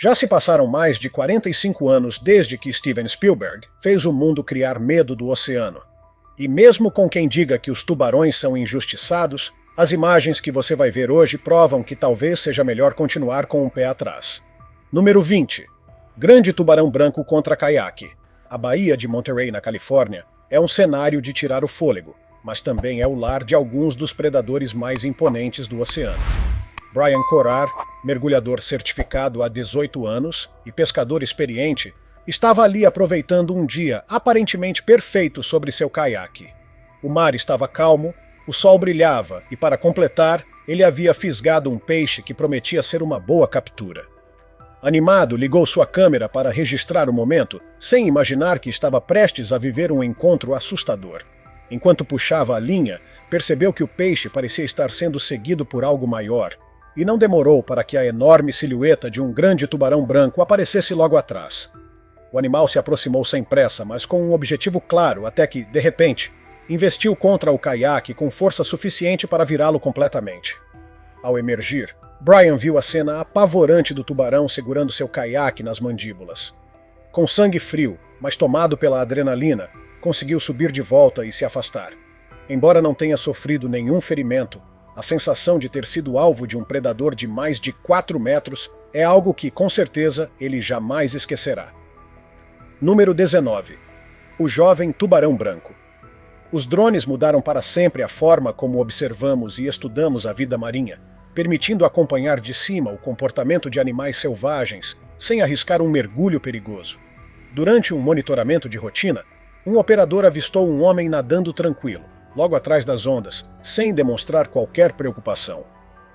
Já se passaram mais de 45 anos desde que Steven Spielberg fez o mundo criar medo do oceano. E mesmo com quem diga que os tubarões são injustiçados, as imagens que você vai ver hoje provam que talvez seja melhor continuar com um pé atrás. Número 20. Grande tubarão branco contra caiaque. A Baía de Monterey, na Califórnia, é um cenário de tirar o fôlego, mas também é o lar de alguns dos predadores mais imponentes do oceano. Brian Corar, mergulhador certificado há 18 anos e pescador experiente, estava ali aproveitando um dia aparentemente perfeito sobre seu caiaque. O mar estava calmo, o sol brilhava e, para completar, ele havia fisgado um peixe que prometia ser uma boa captura. Animado, ligou sua câmera para registrar o momento, sem imaginar que estava prestes a viver um encontro assustador. Enquanto puxava a linha, percebeu que o peixe parecia estar sendo seguido por algo maior, e não demorou para que a enorme silhueta de um grande tubarão branco aparecesse logo atrás. O animal se aproximou sem pressa, mas com um objetivo claro, até que, de repente, investiu contra o caiaque com força suficiente para virá-lo completamente. Ao emergir, Brian viu a cena apavorante do tubarão segurando seu caiaque nas mandíbulas. Com sangue frio, mas tomado pela adrenalina, conseguiu subir de volta e se afastar. Embora não tenha sofrido nenhum ferimento, a sensação de ter sido alvo de um predador de mais de 4 metros é algo que, com certeza, ele jamais esquecerá. Número 19. O jovem tubarão branco. Os drones mudaram para sempre a forma como observamos e estudamos a vida marinha, permitindo acompanhar de cima o comportamento de animais selvagens, sem arriscar um mergulho perigoso. Durante um monitoramento de rotina, um operador avistou um homem nadando tranquilo, logo atrás das ondas, sem demonstrar qualquer preocupação.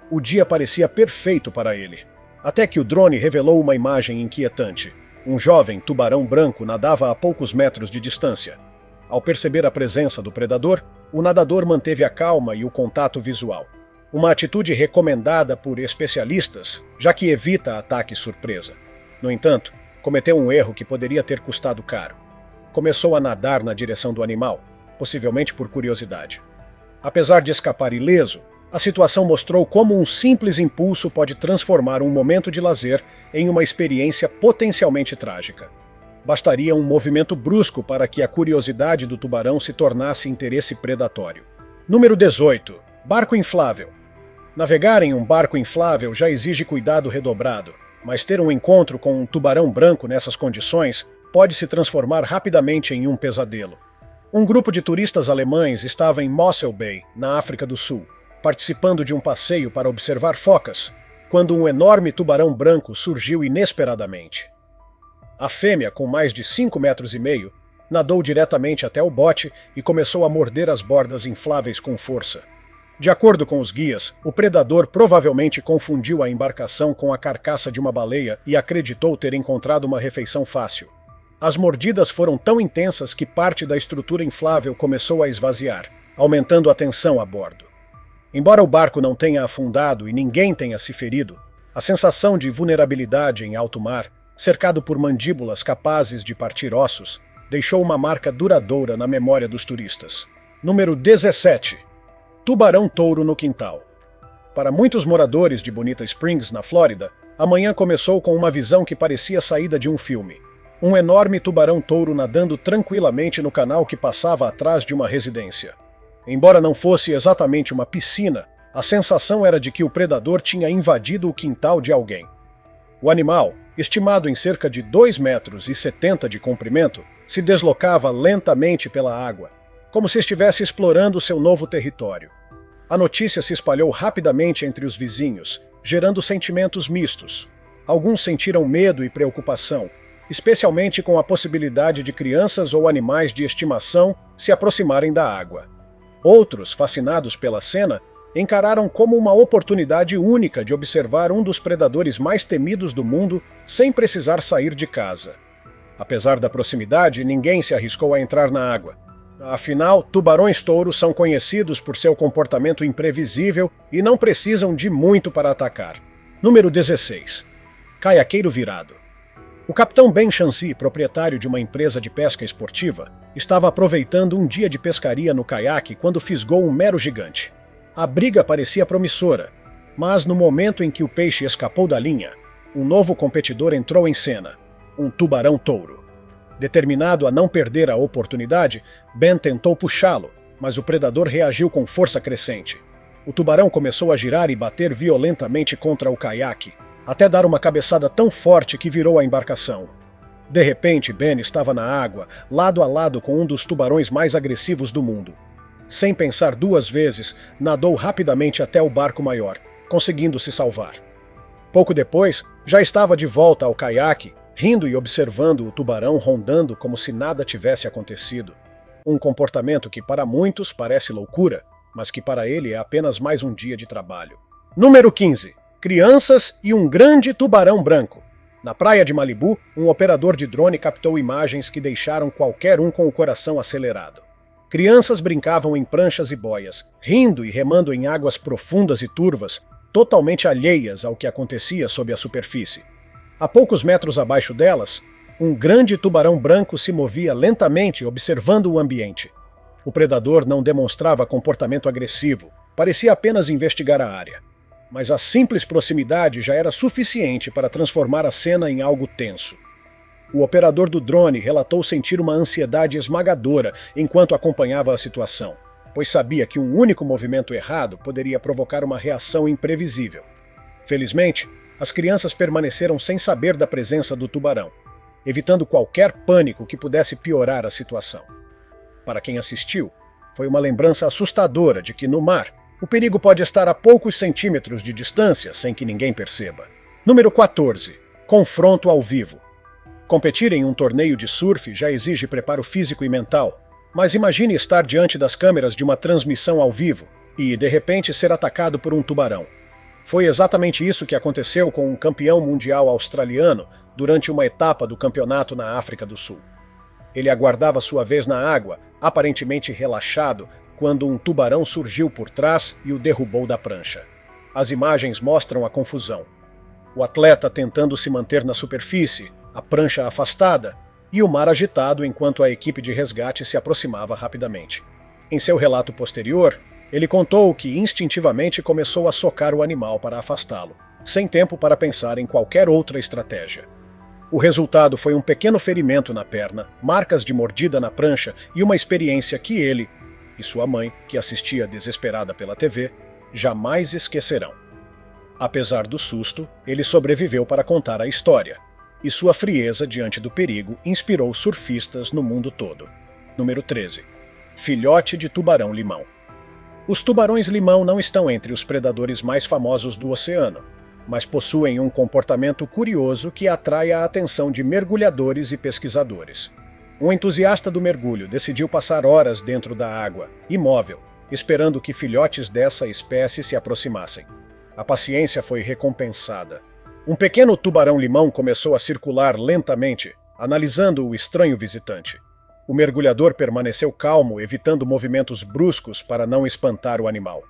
O dia parecia perfeito para ele, até que o drone revelou uma imagem inquietante. Um jovem tubarão branco nadava a poucos metros de distância. Ao perceber a presença do predador, o nadador manteve a calma e o contato visual. Uma atitude recomendada por especialistas, já que evita ataque surpresa. No entanto, cometeu um erro que poderia ter custado caro. Começou a nadar na direção do animal, possivelmente por curiosidade. Apesar de escapar ileso, a situação mostrou como um simples impulso pode transformar um momento de lazer em uma experiência potencialmente trágica. Bastaria um movimento brusco para que a curiosidade do tubarão se tornasse interesse predatório. Número 18. Barco inflável. Navegar em um barco inflável já exige cuidado redobrado, mas ter um encontro com um tubarão branco nessas condições pode se transformar rapidamente em um pesadelo. Um grupo de turistas alemães estava em Mossel Bay, na África do Sul, participando de um passeio para observar focas, quando um enorme tubarão branco surgiu inesperadamente. A fêmea, com mais de 5,5 metros, nadou diretamente até o bote e começou a morder as bordas infláveis com força. De acordo com os guias, o predador provavelmente confundiu a embarcação com a carcaça de uma baleia e acreditou ter encontrado uma refeição fácil. As mordidas foram tão intensas que parte da estrutura inflável começou a esvaziar, aumentando a tensão a bordo. Embora o barco não tenha afundado e ninguém tenha se ferido, a sensação de vulnerabilidade em alto mar, cercado por mandíbulas capazes de partir ossos, deixou uma marca duradoura na memória dos turistas. Número 17. Tubarão-touro no quintal. Para muitos moradores de Bonita Springs, na Flórida, a manhã começou com uma visão que parecia saída de um filme. Um enorme tubarão-touro nadando tranquilamente no canal que passava atrás de uma residência. Embora não fosse exatamente uma piscina, a sensação era de que o predador tinha invadido o quintal de alguém. O animal, estimado em cerca de 2,70 metros de comprimento, se deslocava lentamente pela água, como se estivesse explorando seu novo território. A notícia se espalhou rapidamente entre os vizinhos, gerando sentimentos mistos. Alguns sentiram medo e preocupação, especialmente com a possibilidade de crianças ou animais de estimação se aproximarem da água. Outros, fascinados pela cena, encararam como uma oportunidade única de observar um dos predadores mais temidos do mundo sem precisar sair de casa. Apesar da proximidade, ninguém se arriscou a entrar na água. Afinal, tubarões-touros são conhecidos por seu comportamento imprevisível e não precisam de muito para atacar. Número 16. Caiaqueiro virado. O capitão Ben Chancy, proprietário de uma empresa de pesca esportiva, estava aproveitando um dia de pescaria no caiaque quando fisgou um mero gigante. A briga parecia promissora, mas no momento em que o peixe escapou da linha, um novo competidor entrou em cena, um tubarão-touro. Determinado a não perder a oportunidade, Ben tentou puxá-lo, mas o predador reagiu com força crescente. O tubarão começou a girar e bater violentamente contra o caiaque, até dar uma cabeçada tão forte que virou a embarcação. De repente, Ben estava na água, lado a lado com um dos tubarões mais agressivos do mundo. Sem pensar duas vezes, nadou rapidamente até o barco maior, conseguindo se salvar. Pouco depois, já estava de volta ao caiaque, rindo e observando o tubarão rondando como se nada tivesse acontecido. Um comportamento que para muitos parece loucura, mas que para ele é apenas mais um dia de trabalho. Número 15. Crianças e um grande tubarão branco. Na praia de Malibu, um operador de drone captou imagens que deixaram qualquer um com o coração acelerado. Crianças brincavam em pranchas e boias, rindo e remando em águas profundas e turvas, totalmente alheias ao que acontecia sob a superfície. A poucos metros abaixo delas, um grande tubarão branco se movia lentamente observando o ambiente. O predador não demonstrava comportamento agressivo, parecia apenas investigar a área. Mas a simples proximidade já era suficiente para transformar a cena em algo tenso. O operador do drone relatou sentir uma ansiedade esmagadora enquanto acompanhava a situação, pois sabia que um único movimento errado poderia provocar uma reação imprevisível. Felizmente, as crianças permaneceram sem saber da presença do tubarão, evitando qualquer pânico que pudesse piorar a situação. Para quem assistiu, foi uma lembrança assustadora de que no mar, o perigo pode estar a poucos centímetros de distância sem que ninguém perceba. Número 14. Confronto ao vivo. Competir em um torneio de surf já exige preparo físico e mental, mas imagine estar diante das câmeras de uma transmissão ao vivo e, de repente, ser atacado por um tubarão. Foi exatamente isso que aconteceu com um campeão mundial australiano durante uma etapa do campeonato na África do Sul. Ele aguardava sua vez na água, aparentemente relaxado, quando um tubarão surgiu por trás e o derrubou da prancha. As imagens mostram a confusão. O atleta tentando se manter na superfície, a prancha afastada e o mar agitado enquanto a equipe de resgate se aproximava rapidamente. Em seu relato posterior, ele contou que instintivamente começou a socar o animal para afastá-lo, sem tempo para pensar em qualquer outra estratégia. O resultado foi um pequeno ferimento na perna, marcas de mordida na prancha e uma experiência que ele e sua mãe, que assistia desesperada pela TV, jamais esquecerão. Apesar do susto, ele sobreviveu para contar a história, e sua frieza diante do perigo inspirou surfistas no mundo todo. Número 13. Filhote de tubarão-limão. Os tubarões-limão não estão entre os predadores mais famosos do oceano, mas possuem um comportamento curioso que atrai a atenção de mergulhadores e pesquisadores. Um entusiasta do mergulho decidiu passar horas dentro da água, imóvel, esperando que filhotes dessa espécie se aproximassem. A paciência foi recompensada. Um pequeno tubarão-limão começou a circular lentamente, analisando o estranho visitante. O mergulhador permaneceu calmo, evitando movimentos bruscos para não espantar o animal.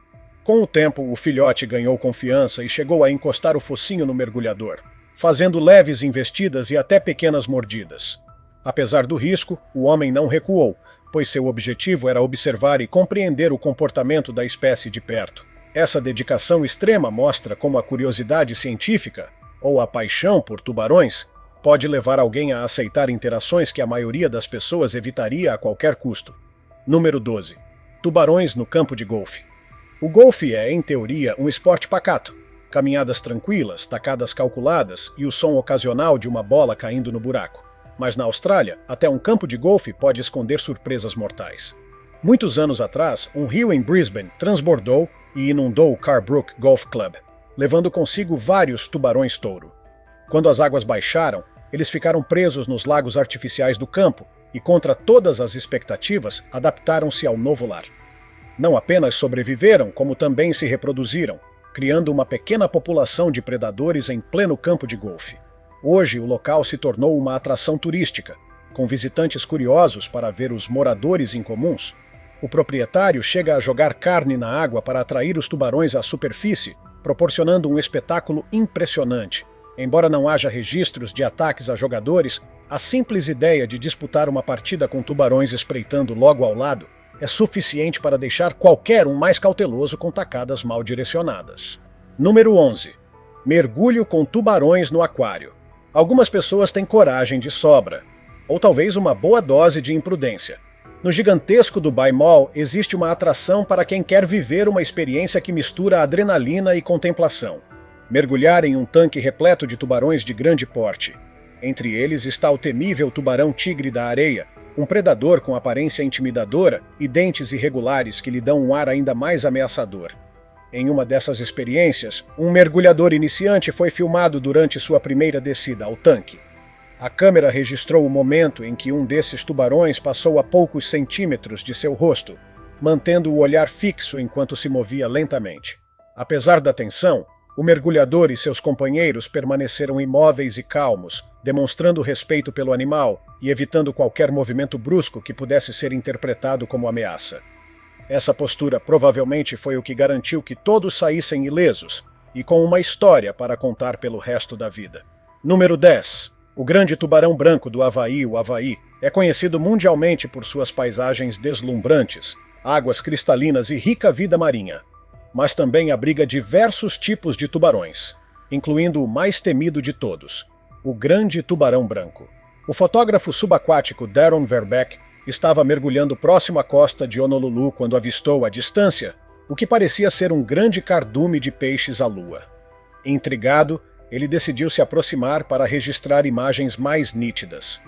Com o tempo, o filhote ganhou confiança e chegou a encostar o focinho no mergulhador, fazendo leves investidas e até pequenas mordidas. Apesar do risco, o homem não recuou, pois seu objetivo era observar e compreender o comportamento da espécie de perto. Essa dedicação extrema mostra como a curiosidade científica, ou a paixão por tubarões, pode levar alguém a aceitar interações que a maioria das pessoas evitaria a qualquer custo. Número 12. Tubarões no campo de golfe. O golfe é, em teoria, um esporte pacato. Caminhadas tranquilas, tacadas calculadas e o som ocasional de uma bola caindo no buraco. Mas na Austrália, até um campo de golfe pode esconder surpresas mortais. Muitos anos atrás, um rio em Brisbane transbordou e inundou o Carbrook Golf Club, levando consigo vários tubarões-touro. Quando as águas baixaram, eles ficaram presos nos lagos artificiais do campo e, contra todas as expectativas, adaptaram-se ao novo lar. Não apenas sobreviveram, como também se reproduziram, criando uma pequena população de predadores em pleno campo de golfe. Hoje, o local se tornou uma atração turística, com visitantes curiosos para ver os moradores incomuns. O proprietário chega a jogar carne na água para atrair os tubarões à superfície, proporcionando um espetáculo impressionante. Embora não haja registros de ataques a jogadores, a simples ideia de disputar uma partida com tubarões espreitando logo ao lado é suficiente para deixar qualquer um mais cauteloso com tacadas mal direcionadas. Número 11. Mergulho com tubarões no aquário. Algumas pessoas têm coragem de sobra, ou talvez uma boa dose de imprudência. No gigantesco Dubai Mall existe uma atração para quem quer viver uma experiência que mistura adrenalina e contemplação. Mergulhar em um tanque repleto de tubarões de grande porte. Entre eles está o temível tubarão-tigre da areia, um predador com aparência intimidadora e dentes irregulares que lhe dão um ar ainda mais ameaçador. Em uma dessas experiências, um mergulhador iniciante foi filmado durante sua primeira descida ao tanque. A câmera registrou o momento em que um desses tubarões passou a poucos centímetros de seu rosto, mantendo o olhar fixo enquanto se movia lentamente. Apesar da tensão, o mergulhador e seus companheiros permaneceram imóveis e calmos, demonstrando respeito pelo animal e evitando qualquer movimento brusco que pudesse ser interpretado como ameaça. Essa postura provavelmente foi o que garantiu que todos saíssem ilesos e com uma história para contar pelo resto da vida. Número 10. O grande tubarão branco do Havaí, o Havaí, é conhecido mundialmente por suas paisagens deslumbrantes, águas cristalinas e rica vida marinha. Mas também abriga diversos tipos de tubarões, incluindo o mais temido de todos, o grande tubarão branco. O fotógrafo subaquático Darren Verbeek estava mergulhando próximo à costa de Honolulu quando avistou à distância o que parecia ser um grande cardume de peixes à lua. Intrigado, ele decidiu se aproximar para registrar imagens mais nítidas.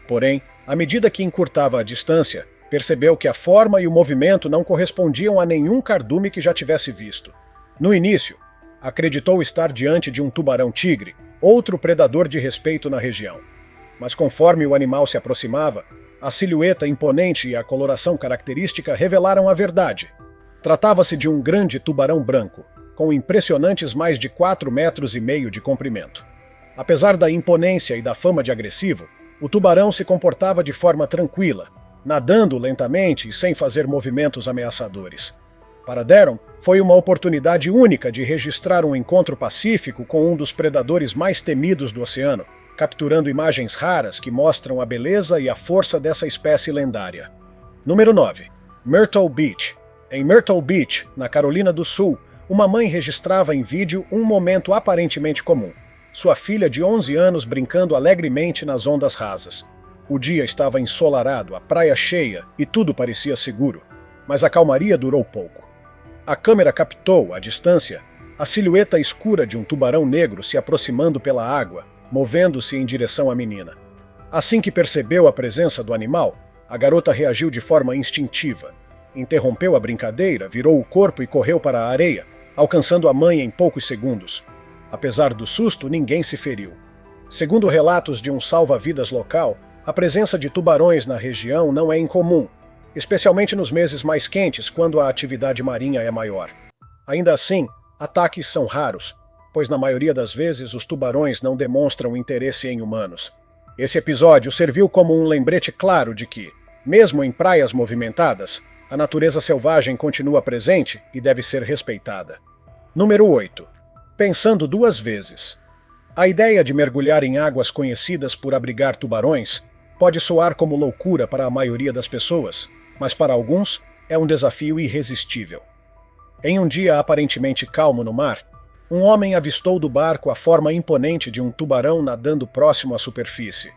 Porém, à medida que encurtava a distância, percebeu que a forma e o movimento não correspondiam a nenhum cardume que já tivesse visto. No início, acreditou estar diante de um tubarão-tigre, outro predador de respeito na região. Mas conforme o animal se aproximava, a silhueta imponente e a coloração característica revelaram a verdade. Tratava-se de um grande tubarão branco, com impressionantes mais de 4,5 metros de comprimento. Apesar da imponência e da fama de agressivo, o tubarão se comportava de forma tranquila, nadando lentamente e sem fazer movimentos ameaçadores. Para Darren, foi uma oportunidade única de registrar um encontro pacífico com um dos predadores mais temidos do oceano, capturando imagens raras que mostram a beleza e a força dessa espécie lendária. Número 9. Myrtle Beach. Em Myrtle Beach, na Carolina do Sul, uma mãe registrava em vídeo um momento aparentemente comum. Sua filha de 11 anos brincando alegremente nas ondas rasas. O dia estava ensolarado, a praia cheia e tudo parecia seguro, mas a calmaria durou pouco. A câmera captou, à distância, a silhueta escura de um tubarão negro se aproximando pela água, movendo-se em direção à menina. Assim que percebeu a presença do animal, a garota reagiu de forma instintiva. Interrompeu a brincadeira, virou o corpo e correu para a areia, alcançando a mãe em poucos segundos. Apesar do susto, ninguém se feriu. Segundo relatos de um salva-vidas local, a presença de tubarões na região não é incomum, especialmente nos meses mais quentes, quando a atividade marinha é maior. Ainda assim, ataques são raros, pois na maioria das vezes os tubarões não demonstram interesse em humanos. Esse episódio serviu como um lembrete claro de que, mesmo em praias movimentadas, a natureza selvagem continua presente e deve ser respeitada. Número 8. Pensando duas vezes. A ideia de mergulhar em águas conhecidas por abrigar tubarões pode soar como loucura para a maioria das pessoas, mas para alguns é um desafio irresistível. Em um dia aparentemente calmo no mar, um homem avistou do barco a forma imponente de um tubarão nadando próximo à superfície.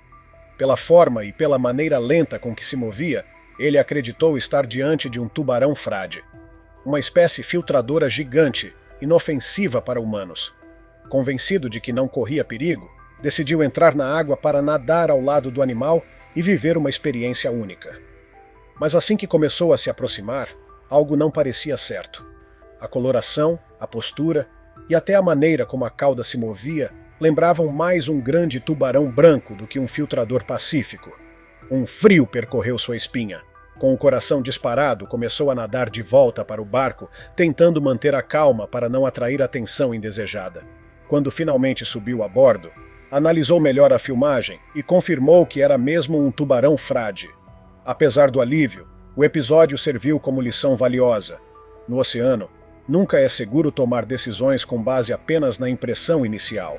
Pela forma e pela maneira lenta com que se movia, ele acreditou estar diante de um tubarão frade, uma espécie filtradora gigante, inofensiva para humanos. Convencido de que não corria perigo, decidiu entrar na água para nadar ao lado do animal e viver uma experiência única. Mas assim que começou a se aproximar, algo não parecia certo. A coloração, a postura e até a maneira como a cauda se movia lembravam mais um grande tubarão branco do que um filtrador pacífico. Um frio percorreu sua espinha. Com o coração disparado, começou a nadar de volta para o barco, tentando manter a calma para não atrair atenção indesejada. Quando finalmente subiu a bordo, analisou melhor a filmagem e confirmou que era mesmo um tubarão frade. Apesar do alívio, o episódio serviu como lição valiosa. No oceano, nunca é seguro tomar decisões com base apenas na impressão inicial.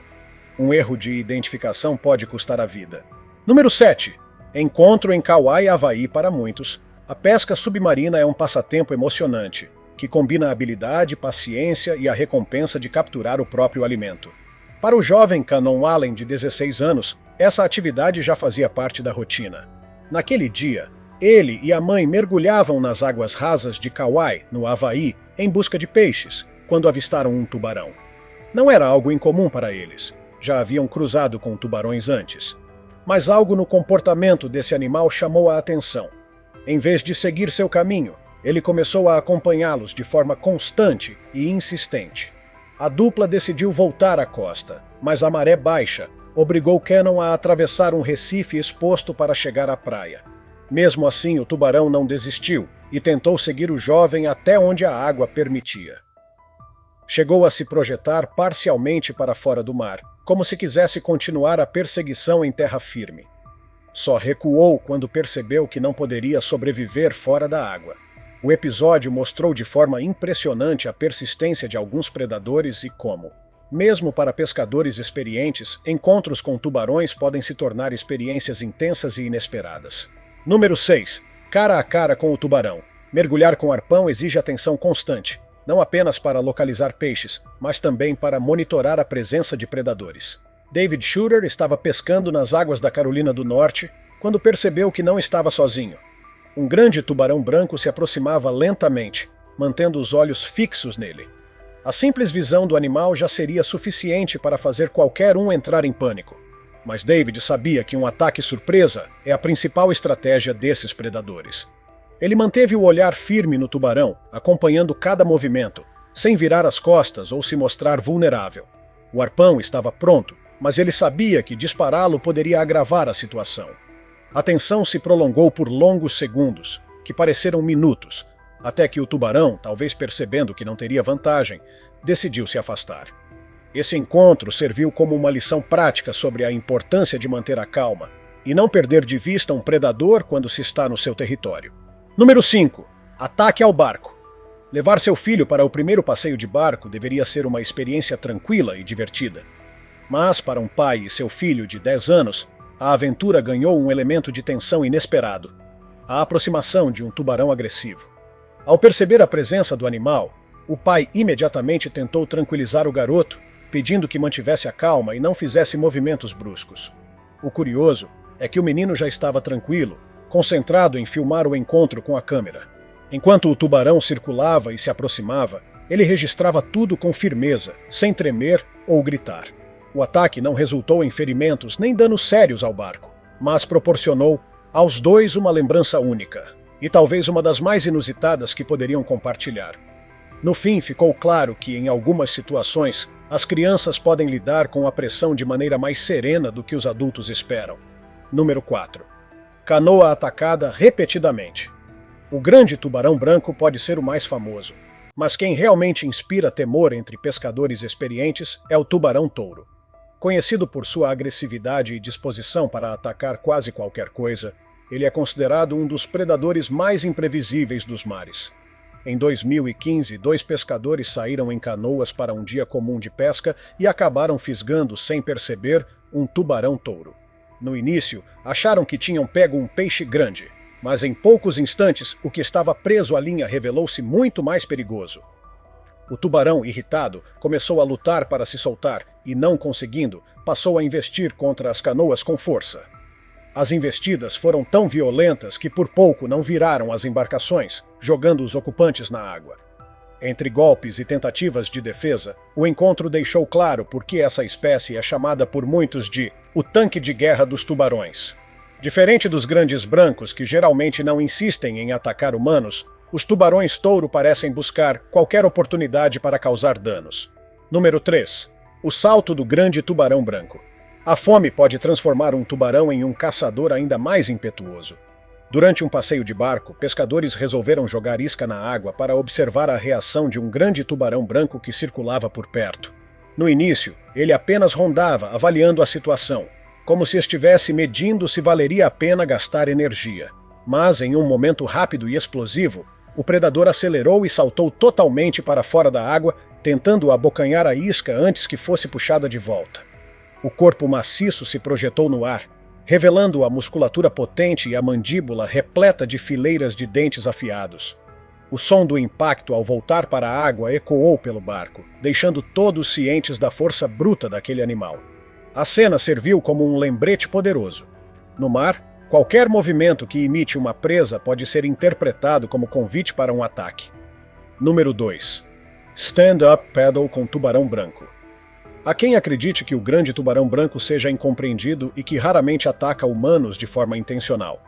Um erro de identificação pode custar a vida. Número 7. Encontro em Kauai, Havaí para muitos. A pesca submarina é um passatempo emocionante, que combina a habilidade, paciência e a recompensa de capturar o próprio alimento. Para o jovem Canon Allen, de 16 anos, essa atividade já fazia parte da rotina. Naquele dia, ele e a mãe mergulhavam nas águas rasas de Kauai, no Havaí, em busca de peixes, quando avistaram um tubarão. Não era algo incomum para eles. Já haviam cruzado com tubarões antes. Mas algo no comportamento desse animal chamou a atenção. Em vez de seguir seu caminho, ele começou a acompanhá-los de forma constante e insistente. A dupla decidiu voltar à costa, mas a maré baixa obrigou Cannon a atravessar um recife exposto para chegar à praia. Mesmo assim, o tubarão não desistiu e tentou seguir o jovem até onde a água permitia. Chegou a se projetar parcialmente para fora do mar, como se quisesse continuar a perseguição em terra firme. Só recuou quando percebeu que não poderia sobreviver fora da água. O episódio mostrou de forma impressionante a persistência de alguns predadores e como, mesmo para pescadores experientes, encontros com tubarões podem se tornar experiências intensas e inesperadas. Número 6. Cara a cara com o tubarão. Mergulhar com arpão exige atenção constante, não apenas para localizar peixes, mas também para monitorar a presença de predadores. David Shooter estava pescando nas águas da Carolina do Norte quando percebeu que não estava sozinho. Um grande tubarão branco se aproximava lentamente, mantendo os olhos fixos nele. A simples visão do animal já seria suficiente para fazer qualquer um entrar em pânico. Mas David sabia que um ataque surpresa é a principal estratégia desses predadores. Ele manteve o olhar firme no tubarão, acompanhando cada movimento, sem virar as costas ou se mostrar vulnerável. O arpão estava pronto, mas ele sabia que dispará-lo poderia agravar a situação. A tensão se prolongou por longos segundos, que pareceram minutos, até que o tubarão, talvez percebendo que não teria vantagem, decidiu se afastar. Esse encontro serviu como uma lição prática sobre a importância de manter a calma e não perder de vista um predador quando se está no seu território. Número 5. Ataque ao barco. Levar seu filho para o primeiro passeio de barco deveria ser uma experiência tranquila e divertida. Mas, para um pai e seu filho de 10 anos, a aventura ganhou um elemento de tensão inesperado: a aproximação de um tubarão agressivo. Ao perceber a presença do animal, o pai imediatamente tentou tranquilizar o garoto, pedindo que mantivesse a calma e não fizesse movimentos bruscos. O curioso é que o menino já estava tranquilo, concentrado em filmar o encontro com a câmera. Enquanto o tubarão circulava e se aproximava, ele registrava tudo com firmeza, sem tremer ou gritar. O ataque não resultou em ferimentos nem danos sérios ao barco, mas proporcionou aos dois uma lembrança única, e talvez uma das mais inusitadas que poderiam compartilhar. No fim, ficou claro que, em algumas situações, as crianças podem lidar com a pressão de maneira mais serena do que os adultos esperam. Número 4. Canoa atacada repetidamente. O grande tubarão branco pode ser o mais famoso, mas quem realmente inspira temor entre pescadores experientes é o tubarão-touro. Conhecido por sua agressividade e disposição para atacar quase qualquer coisa, ele é considerado um dos predadores mais imprevisíveis dos mares. Em 2015, 2 pescadores saíram em canoas para um dia comum de pesca e acabaram fisgando, sem perceber, um tubarão-touro. No início, acharam que tinham pego um peixe grande, mas em poucos instantes o que estava preso à linha revelou-se muito mais perigoso. O tubarão, irritado, começou a lutar para se soltar e, não conseguindo, passou a investir contra as canoas com força. As investidas foram tão violentas que por pouco não viraram as embarcações, jogando os ocupantes na água. Entre golpes e tentativas de defesa, o encontro deixou claro por que essa espécie é chamada por muitos de o tanque de guerra dos tubarões. Diferente dos grandes brancos, que geralmente não insistem em atacar humanos, os tubarões-touro parecem buscar qualquer oportunidade para causar danos. Número 3. O salto do grande tubarão branco. A fome pode transformar um tubarão em um caçador ainda mais impetuoso. Durante um passeio de barco, pescadores resolveram jogar isca na água para observar a reação de um grande tubarão branco que circulava por perto. No início, ele apenas rondava, avaliando a situação, como se estivesse medindo se valeria a pena gastar energia. Mas, em um momento rápido e explosivo, o predador acelerou e saltou totalmente para fora da água, tentando abocanhar a isca antes que fosse puxada de volta. O corpo maciço se projetou no ar, revelando a musculatura potente e a mandíbula repleta de fileiras de dentes afiados. O som do impacto ao voltar para a água ecoou pelo barco, deixando todos cientes da força bruta daquele animal. A cena serviu como um lembrete poderoso. No mar, qualquer movimento que imite uma presa pode ser interpretado como convite para um ataque. Número 2. Stand-up paddle com tubarão branco. Há quem acredite que o grande tubarão branco seja incompreendido e que raramente ataca humanos de forma intencional.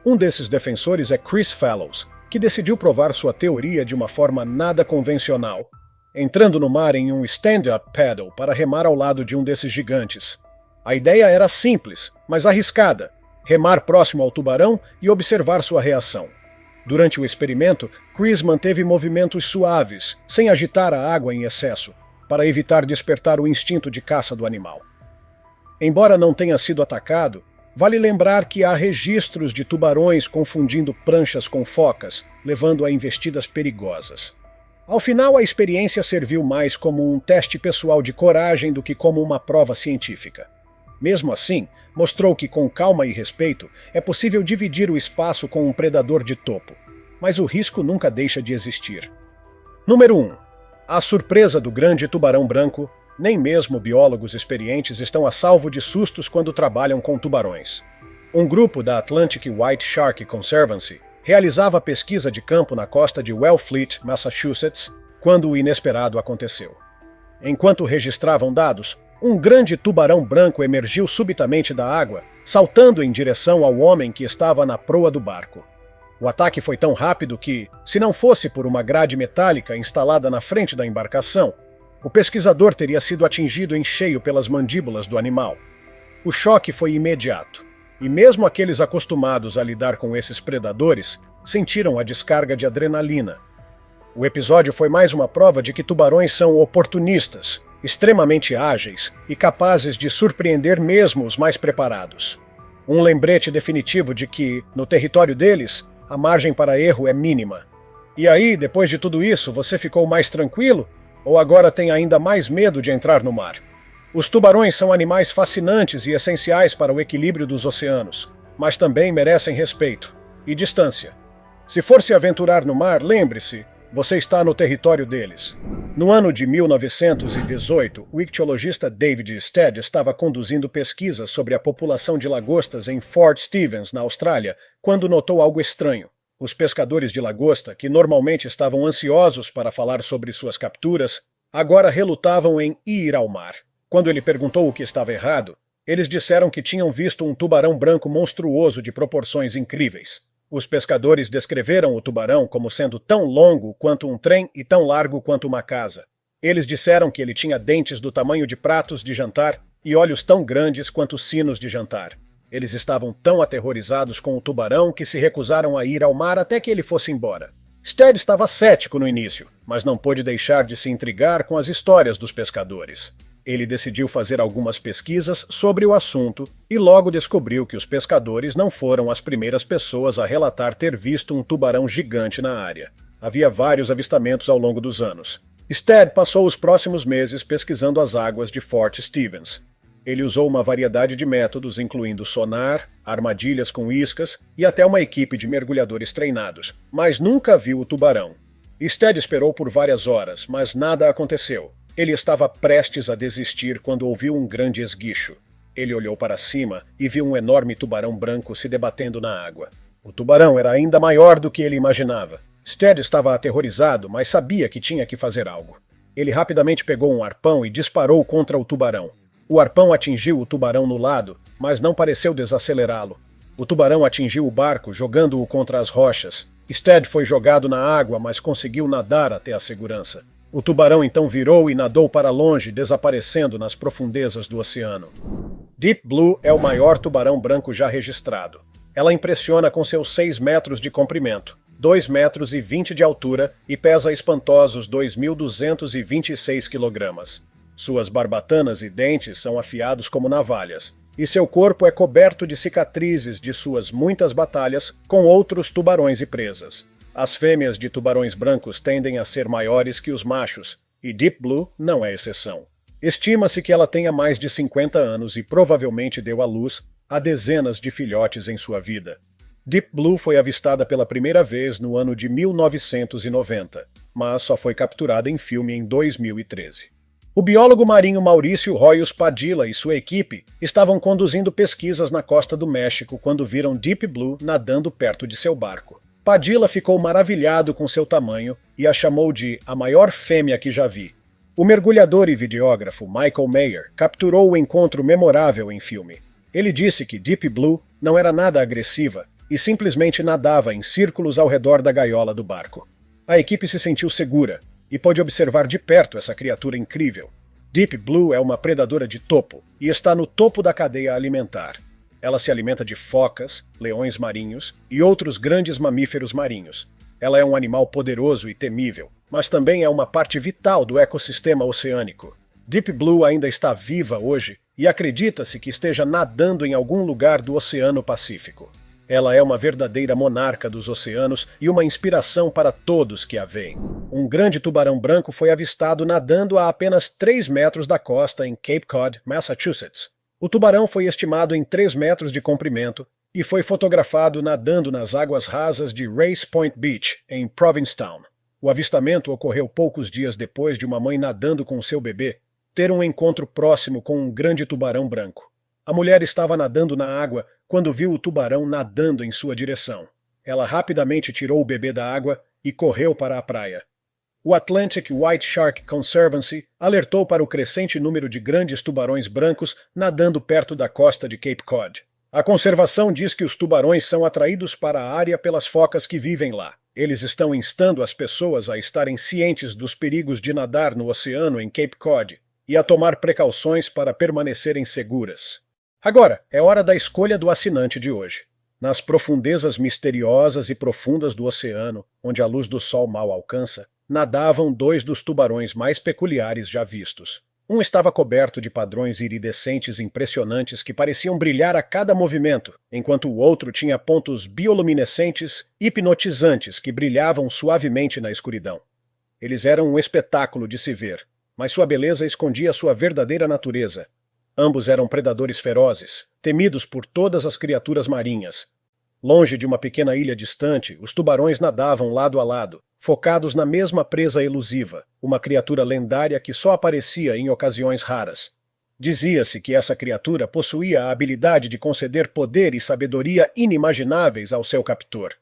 Um desses defensores é Chris Fallows, que decidiu provar sua teoria de uma forma nada convencional, entrando no mar em um stand-up paddle para remar ao lado de um desses gigantes. A ideia era simples, mas arriscada: remar próximo ao tubarão e observar sua reação. Durante o experimento, Chris manteve movimentos suaves, sem agitar a água em excesso, para evitar despertar o instinto de caça do animal. Embora não tenha sido atacado, vale lembrar que há registros de tubarões confundindo pranchas com focas, levando a investidas perigosas. Ao final, a experiência serviu mais como um teste pessoal de coragem do que como uma prova científica. Mesmo assim, mostrou que com calma e respeito é possível dividir o espaço com um predador de topo, mas o risco nunca deixa de existir. Número 1. A surpresa do grande tubarão branco. Nem mesmo biólogos experientes estão a salvo de sustos quando trabalham com tubarões. Um grupo da Atlantic White Shark Conservancy realizava pesquisa de campo na costa de Wellfleet, Massachusetts, quando o inesperado aconteceu. Enquanto registravam dados, um grande tubarão branco emergiu subitamente da água, saltando em direção ao homem que estava na proa do barco. O ataque foi tão rápido que, se não fosse por uma grade metálica instalada na frente da embarcação, o pesquisador teria sido atingido em cheio pelas mandíbulas do animal. O choque foi imediato, e mesmo aqueles acostumados a lidar com esses predadores sentiram a descarga de adrenalina. O episódio foi mais uma prova de que tubarões são oportunistas, extremamente ágeis e capazes de surpreender mesmo os mais preparados. Um lembrete definitivo de que, no território deles, a margem para erro é mínima. E aí, depois de tudo isso, você ficou mais tranquilo? Ou agora tem ainda mais medo de entrar no mar? Os tubarões são animais fascinantes e essenciais para o equilíbrio dos oceanos, mas também merecem respeito e distância. Se for se aventurar no mar, lembre-se, você está no território deles. No ano de 1918, o ictiologista David Stead estava conduzindo pesquisas sobre a população de lagostas em Fort Stevens, na Austrália, quando notou algo estranho. Os pescadores de lagosta, que normalmente estavam ansiosos para falar sobre suas capturas, agora relutavam em ir ao mar. Quando ele perguntou o que estava errado, eles disseram que tinham visto um tubarão branco monstruoso de proporções incríveis. Os pescadores descreveram o tubarão como sendo tão longo quanto um trem e tão largo quanto uma casa. Eles disseram que ele tinha dentes do tamanho de pratos de jantar e olhos tão grandes quanto sinos de jantar. Eles estavam tão aterrorizados com o tubarão que se recusaram a ir ao mar até que ele fosse embora. Stead estava cético no início, mas não pôde deixar de se intrigar com as histórias dos pescadores. Ele decidiu fazer algumas pesquisas sobre o assunto e logo descobriu que os pescadores não foram as primeiras pessoas a relatar ter visto um tubarão gigante na área. Havia vários avistamentos ao longo dos anos. Stead passou os próximos meses pesquisando as águas de Fort Stevens. Ele usou uma variedade de métodos, incluindo sonar, armadilhas com iscas e até uma equipe de mergulhadores treinados, mas nunca viu o tubarão. Stead esperou por várias horas, mas nada aconteceu. Ele estava prestes a desistir quando ouviu um grande esguicho. Ele olhou para cima e viu um enorme tubarão branco se debatendo na água. O tubarão era ainda maior do que ele imaginava. Stead estava aterrorizado, mas sabia que tinha que fazer algo. Ele rapidamente pegou um arpão e disparou contra o tubarão. O arpão atingiu o tubarão no lado, mas não pareceu desacelerá-lo. O tubarão atingiu o barco, jogando-o contra as rochas. Stead foi jogado na água, mas conseguiu nadar até a segurança. O tubarão então virou e nadou para longe, desaparecendo nas profundezas do oceano. Deep Blue é o maior tubarão branco já registrado. Ela impressiona com seus 6 metros de comprimento, 2,20 metros de altura e pesa espantosos 2.226 quilogramas. Suas barbatanas e dentes são afiados como navalhas, e seu corpo é coberto de cicatrizes de suas muitas batalhas com outros tubarões e presas. As fêmeas de tubarões brancos tendem a ser maiores que os machos, e Deep Blue não é exceção. Estima-se que ela tenha mais de 50 anos e provavelmente deu à luz a dezenas de filhotes em sua vida. Deep Blue foi avistada pela primeira vez no ano de 1990, mas só foi capturada em filme em 2013. O biólogo marinho Maurício Royos Padilla e sua equipe estavam conduzindo pesquisas na costa do México quando viram Deep Blue nadando perto de seu barco. Padilla ficou maravilhado com seu tamanho e a chamou de a maior fêmea que já vi. O mergulhador e videógrafo Michael Mayer capturou o encontro memorável em filme. Ele disse que Deep Blue não era nada agressiva e simplesmente nadava em círculos ao redor da gaiola do barco. A equipe se sentiu segura e pôde observar de perto essa criatura incrível. Deep Blue é uma predadora de topo e está no topo da cadeia alimentar. Ela se alimenta de focas, leões marinhos e outros grandes mamíferos marinhos. Ela é um animal poderoso e temível, mas também é uma parte vital do ecossistema oceânico. Deep Blue ainda está viva hoje e acredita-se que esteja nadando em algum lugar do Oceano Pacífico. Ela é uma verdadeira monarca dos oceanos e uma inspiração para todos que a veem. Um grande tubarão branco foi avistado nadando a apenas 3 metros da costa em Cape Cod, Massachusetts. O tubarão foi estimado em 3 metros de comprimento e foi fotografado nadando nas águas rasas de Race Point Beach, em Provincetown. O avistamento ocorreu poucos dias depois de uma mãe nadando com seu bebê ter um encontro próximo com um grande tubarão branco. A mulher estava nadando na água quando viu o tubarão nadando em sua direção. Ela rapidamente tirou o bebê da água e correu para a praia. O Atlantic White Shark Conservancy alertou para o crescente número de grandes tubarões brancos nadando perto da costa de Cape Cod. A conservação diz que os tubarões são atraídos para a área pelas focas que vivem lá. Eles estão instando as pessoas a estarem cientes dos perigos de nadar no oceano em Cape Cod e a tomar precauções para permanecerem seguras. Agora, é hora da escolha do assinante de hoje. Nas profundezas misteriosas e profundas do oceano, onde a luz do sol mal alcança, nadavam 2 dos tubarões mais peculiares já vistos. Um estava coberto de padrões iridescentes impressionantes que pareciam brilhar a cada movimento, enquanto o outro tinha pontos bioluminescentes hipnotizantes que brilhavam suavemente na escuridão. Eles eram um espetáculo de se ver, mas sua beleza escondia sua verdadeira natureza. Ambos eram predadores ferozes, temidos por todas as criaturas marinhas. Longe de uma pequena ilha distante, os tubarões nadavam lado a lado, focados na mesma presa elusiva, uma criatura lendária que só aparecia em ocasiões raras. Dizia-se que essa criatura possuía a habilidade de conceder poder e sabedoria inimagináveis ao seu captor.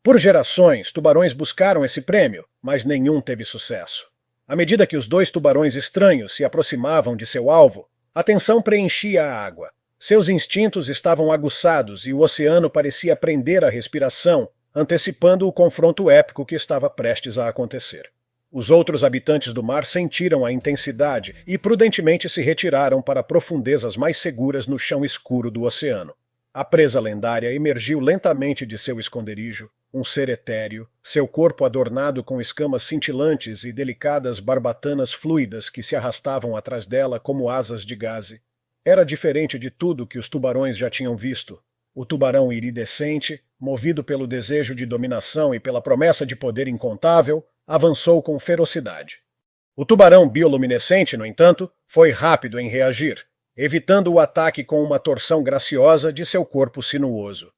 Por gerações, tubarões buscaram esse prêmio, mas nenhum teve sucesso. À medida que os 2 tubarões estranhos se aproximavam de seu alvo, a tensão preenchia a água. Seus instintos estavam aguçados e o oceano parecia prender a respiração, antecipando o confronto épico que estava prestes a acontecer. Os outros habitantes do mar sentiram a intensidade e prudentemente se retiraram para profundezas mais seguras no chão escuro do oceano. A presa lendária emergiu lentamente de seu esconderijo, um ser etéreo, seu corpo adornado com escamas cintilantes e delicadas barbatanas fluidas que se arrastavam atrás dela como asas de gaze. Era diferente de tudo que os tubarões já tinham visto. O tubarão iridescente, movido pelo desejo de dominação e pela promessa de poder incontável, avançou com ferocidade. O tubarão bioluminescente, no entanto, foi rápido em reagir, evitando o ataque com uma torção graciosa de seu corpo sinuoso.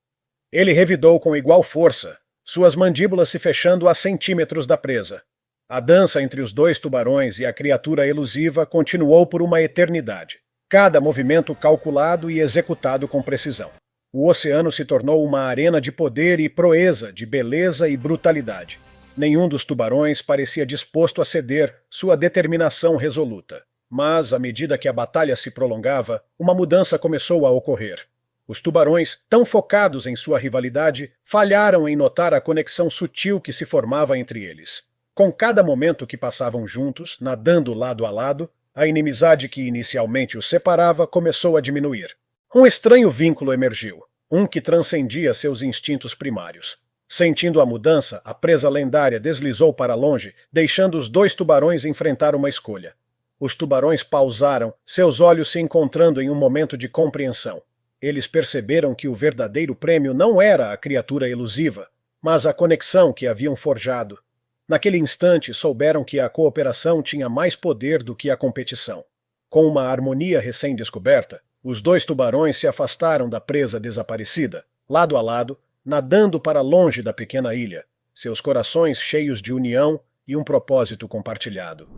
Ele revidou com igual força, suas mandíbulas se fechando a centímetros da presa. A dança entre os 2 tubarões e a criatura elusiva continuou por uma eternidade, cada movimento calculado e executado com precisão. O oceano se tornou uma arena de poder e proeza, de beleza e brutalidade. Nenhum dos tubarões parecia disposto a ceder sua determinação resoluta. Mas, à medida que a batalha se prolongava, uma mudança começou a ocorrer. Os tubarões, tão focados em sua rivalidade, falharam em notar a conexão sutil que se formava entre eles. Com cada momento que passavam juntos, nadando lado a lado, a inimizade que inicialmente os separava começou a diminuir. Um estranho vínculo emergiu, um que transcendia seus instintos primários. Sentindo a mudança, a presa lendária deslizou para longe, deixando os 2 tubarões enfrentar uma escolha. Os tubarões pausaram, seus olhos se encontrando em um momento de compreensão. Eles perceberam que o verdadeiro prêmio não era a criatura elusiva, mas a conexão que haviam forjado. Naquele instante, souberam que a cooperação tinha mais poder do que a competição. Com uma harmonia recém-descoberta, os 2 tubarões se afastaram da presa desaparecida, lado a lado, nadando para longe da pequena ilha, seus corações cheios de união e um propósito compartilhado.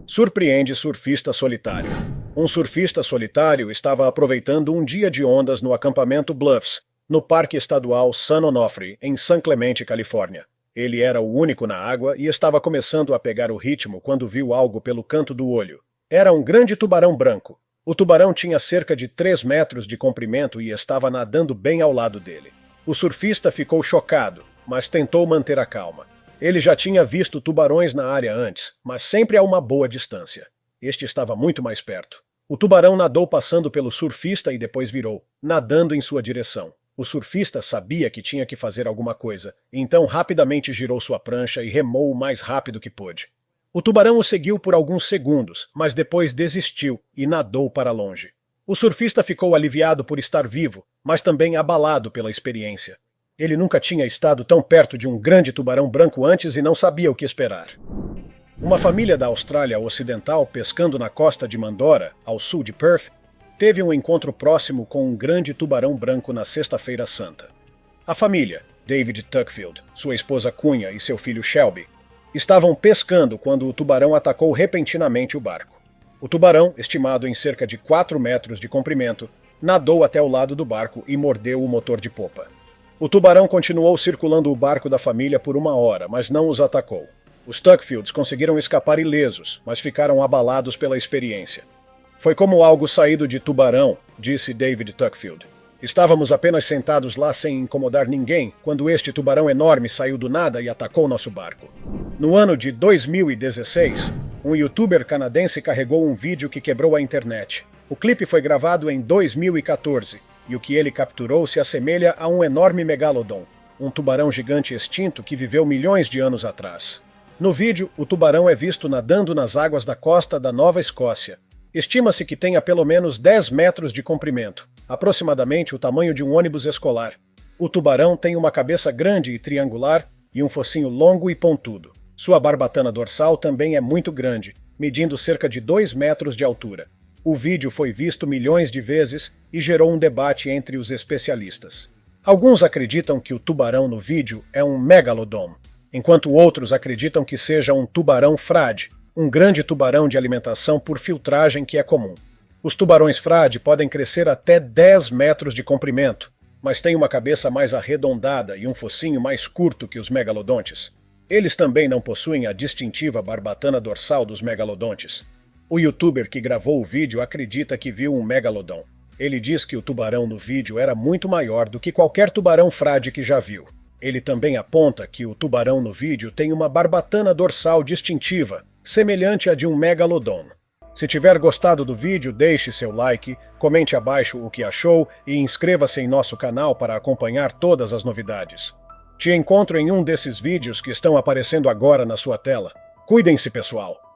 Surpreende surfista solitário. Um surfista solitário estava aproveitando um dia de ondas no acampamento Bluffs, no Parque Estadual San Onofre, em San Clemente, Califórnia. Ele era o único na água e estava começando a pegar o ritmo quando viu algo pelo canto do olho. Era um grande tubarão branco. O tubarão tinha cerca de 3 metros de comprimento e estava nadando bem ao lado dele. O surfista ficou chocado, mas tentou manter a calma. Ele já tinha visto tubarões na área antes, mas sempre a uma boa distância. Este estava muito mais perto. O tubarão nadou passando pelo surfista e depois virou, nadando em sua direção. O surfista sabia que tinha que fazer alguma coisa, então rapidamente girou sua prancha e remou o mais rápido que pôde. O tubarão o seguiu por alguns segundos, mas depois desistiu e nadou para longe. O surfista ficou aliviado por estar vivo, mas também abalado pela experiência. Ele nunca tinha estado tão perto de um grande tubarão branco antes e não sabia o que esperar. Uma família da Austrália Ocidental pescando na costa de Mandora, ao sul de Perth, teve um encontro próximo com um grande tubarão branco na Sexta-feira Santa. A família, David Tuckfield, sua esposa Cunha e seu filho Shelby, estavam pescando quando o tubarão atacou repentinamente o barco. O tubarão, estimado em cerca de 4 metros de comprimento, nadou até o lado do barco e mordeu o motor de popa. O tubarão continuou circulando o barco da família por 1 hora, mas não os atacou. Os Tuckfields conseguiram escapar ilesos, mas ficaram abalados pela experiência. Foi como algo saído de Tubarão, disse David Tuckfield. Estávamos apenas sentados lá sem incomodar ninguém, quando este tubarão enorme saiu do nada e atacou nosso barco. No ano de 2016, um youtuber canadense carregou um vídeo que quebrou a internet. O clipe foi gravado em 2014, e o que ele capturou se assemelha a um enorme megalodon, um tubarão gigante extinto que viveu milhões de anos atrás. No vídeo, o tubarão é visto nadando nas águas da costa da Nova Escócia. Estima-se que tenha pelo menos 10 metros de comprimento, aproximadamente o tamanho de um ônibus escolar. O tubarão tem uma cabeça grande e triangular e um focinho longo e pontudo. Sua barbatana dorsal também é muito grande, medindo cerca de 2 metros de altura. O vídeo foi visto milhões de vezes e gerou um debate entre os especialistas. Alguns acreditam que o tubarão no vídeo é um megalodon, enquanto outros acreditam que seja um tubarão frade, um grande tubarão de alimentação por filtragem que é comum. Os tubarões frade podem crescer até 10 metros de comprimento, mas têm uma cabeça mais arredondada e um focinho mais curto que os megalodontes. Eles também não possuem a distintiva barbatana dorsal dos megalodontes. O youtuber que gravou o vídeo acredita que viu um megalodon. Ele diz que o tubarão no vídeo era muito maior do que qualquer tubarão frade que já viu. Ele também aponta que o tubarão no vídeo tem uma barbatana dorsal distintiva, semelhante à de um megalodon. Se tiver gostado do vídeo, deixe seu like, comente abaixo o que achou e inscreva-se em nosso canal para acompanhar todas as novidades. Te encontro em um desses vídeos que estão aparecendo agora na sua tela. Cuidem-se, pessoal!